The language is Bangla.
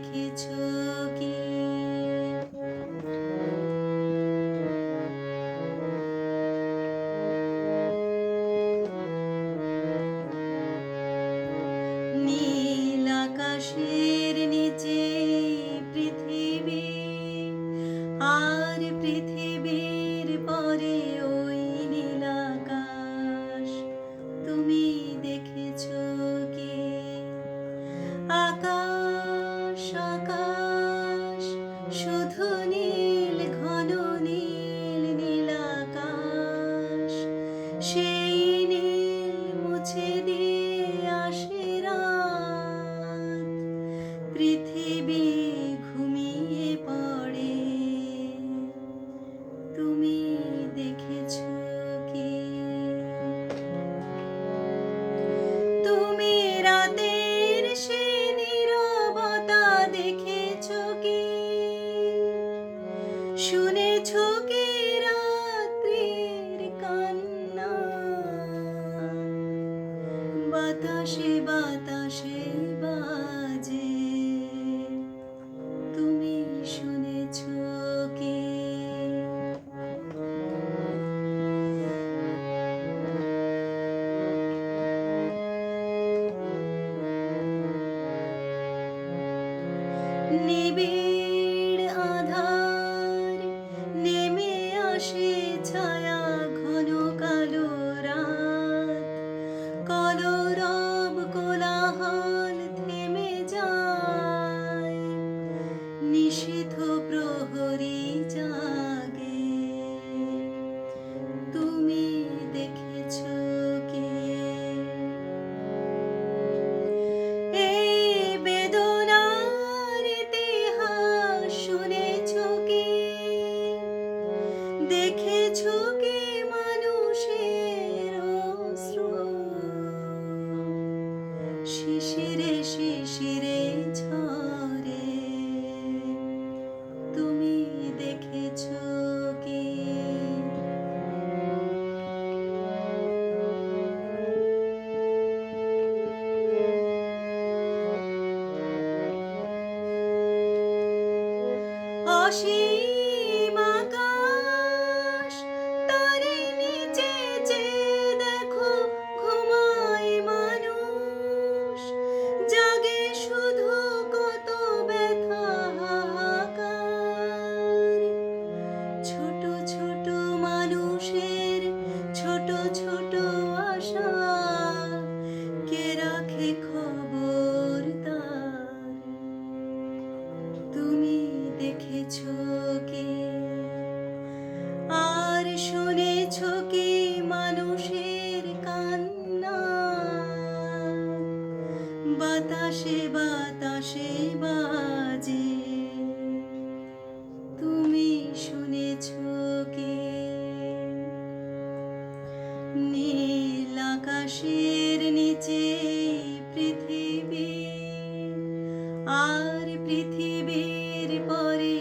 দেখেছো কি? নীল আকাশের নিচে পৃথিবী, আর পৃথিবীর পরে ওই নীল আকাশ। তুমি দেখেছো কি? আকাশ আকাশ শুধু নীল, ঘন নীল নীল আকাশ। সেই নীল মুছে দিয়ে আসে রাত, পৃথিবী ঘুমিয়ে পড়ে। তুমি দেখেছো কি? তুমি রাতের সে নীরবতা দেখেছো কি? শুনেছো কি রাত্রির কান্না? বাতাসে বাতাসে বাজে, তুমি শুনেছো কি? নিবিড় আধার নেমে আসে, ছায়া ঘন কালো রাত। কলরব কোলাহল থেমে যায়, নিশীথ প্রহরী জাগে। তুমি দেখেছো কি? এই বেদনার ইতিহাস শুনেছো কি? দেখেছো কি মানুষের অশ্রু শিশিরে শিশিরে ঝরে? তুমি দেখেছো কি? অসীম আকাশ, তারে নিচে চেয়ে দেখো ঘুমায় মানুষ। জাগে শুধু কত ব্যথা হাহাকার। ছোট ছোট মানুষের ছোট ছোট আশা, কে রাখে খবর তার? তুমি দেখেছো কি? আর শুনেছো কি মানুষের কান্না? বাতাসে বাতাসে বাজে, তুমি শুনেছো কি? নীল আকাশের নিচে পৃথিবী, আর পৃথিবীর পরে